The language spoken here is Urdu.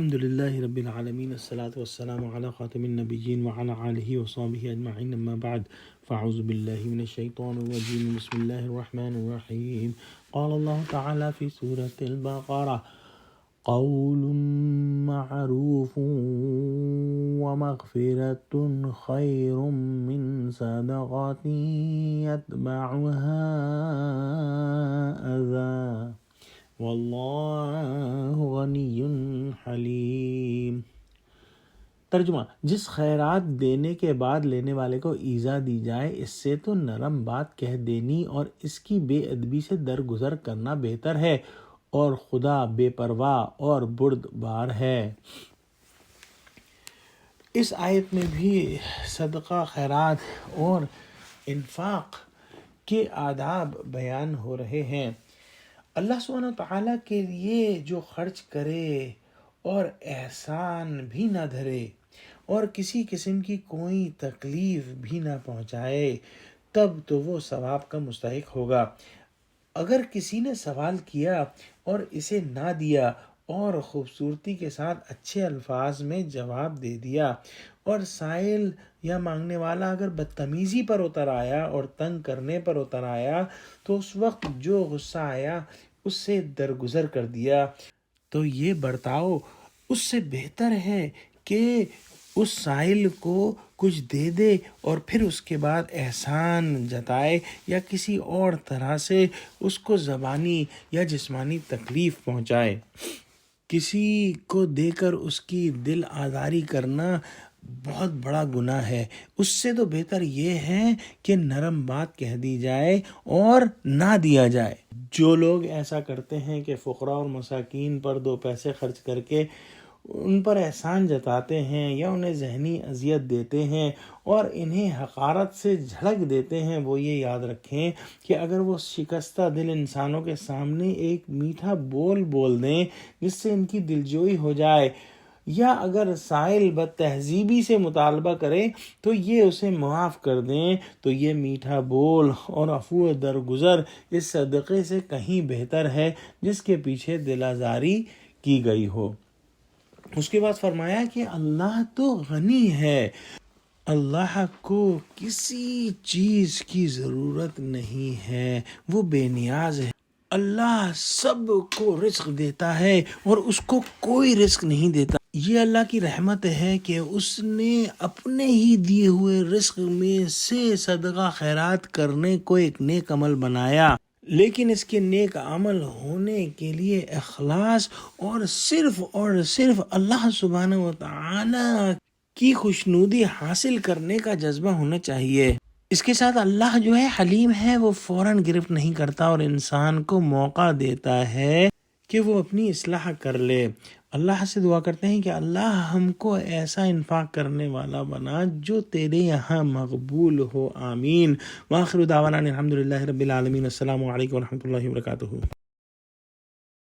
الحمد لله رب العالمين الصلاة والسلام على خاتم النبيين وعلى آله وصحبه أجمعين أما بعد فأعوذ بالله من الشيطان الرجيم بسم الله الرحمن الرحيم قال الله تعالى في سورة البقرة قول معروف ومغفرة خير من صدقة يتبعها أذى واللہ غنی حلیم۔ ترجمہ: جس خیرات دینے کے بعد لینے والے کو ایذا دی جائے اس سے تو نرم بات کہہ دینی اور اس کی بے ادبی سے درگزر کرنا بہتر ہے، اور خدا بے پرواہ اور بردبار ہے۔ اس آیت میں بھی صدقہ، خیرات اور انفاق کے آداب بیان ہو رہے ہیں۔ اللہ سبحانہ وتعالیٰ کے لیے جو خرچ کرے اور احسان بھی نہ دھرے اور کسی قسم کی کوئی تکلیف بھی نہ پہنچائے تب تو وہ ثواب کا مستحق ہوگا۔ اگر کسی نے سوال کیا اور اسے نہ دیا اور خوبصورتی کے ساتھ اچھے الفاظ میں جواب دے دیا، اور سائل یا مانگنے والا اگر بدتمیزی پر اتر آیا اور تنگ کرنے پر اتر آیا تو اس وقت جو غصہ آیا اس سے درگزر کر دیا، تو یہ برتاؤ اس سے بہتر ہے کہ اس سائل کو کچھ دے دے اور پھر اس کے بعد احسان جتائے یا کسی اور طرح سے اس کو زبانی یا جسمانی تکلیف پہنچائے۔ کسی کو دے کر اس کی دل آزاری کرنا بہت بڑا گناہ ہے۔ اس سے تو بہتر یہ ہے کہ نرم بات کہہ دی جائے اور نہ دیا جائے۔ جو لوگ ایسا کرتے ہیں کہ فقراء اور مساکین پر 2 پیسے خرچ کر کے ان پر احسان جتاتے ہیں یا انہیں ذہنی اذیت دیتے ہیں اور انہیں حقارت سے جھڑک دیتے ہیں، وہ یہ یاد رکھیں کہ اگر وہ شکستہ دل انسانوں کے سامنے ایک میٹھا بول دیں جس سے ان کی دلجوئی ہو جائے، یا اگر سائل بد تہذیبی سے مطالبہ کرے تو یہ اسے معاف کر دیں، تو یہ میٹھا بول اور عفو درگزر اس صدقے سے کہیں بہتر ہے جس کے پیچھے دل آزاری کی گئی ہو۔ اس کے بعد فرمایا کہ اللہ تو غنی ہے، اللہ کو کسی چیز کی ضرورت نہیں ہے، وہ بے نیاز ہے۔ اللہ سب کو رزق دیتا ہے اور اس کو کوئی رزق نہیں دیتا۔ یہ اللہ کی رحمت ہے کہ اس نے اپنے ہی دیے ہوئے رزق میں سے صدقہ خیرات کرنے کو ایک نیک عمل بنایا، لیکن اس کے نیک عمل ہونے کے لیے اخلاص اور صرف اللہ سبحانہ وتعالی کی خوشنودی حاصل کرنے کا جذبہ ہونا چاہیے۔ اس کے ساتھ اللہ جو ہے حلیم ہے، وہ فوراً گرفت نہیں کرتا اور انسان کو موقع دیتا ہے کہ وہ اپنی اصلاح کر لے۔ اللہ سے دعا کرتے ہیں کہ اللہ ہم کو ایسا انفاق کرنے والا بنا جو تیرے یہاں مقبول ہو، آمین۔ وآخر دعوانا الحمدللہ رب العالمین۔ السلام علیکم ورحمۃ اللہ وبرکاتہ۔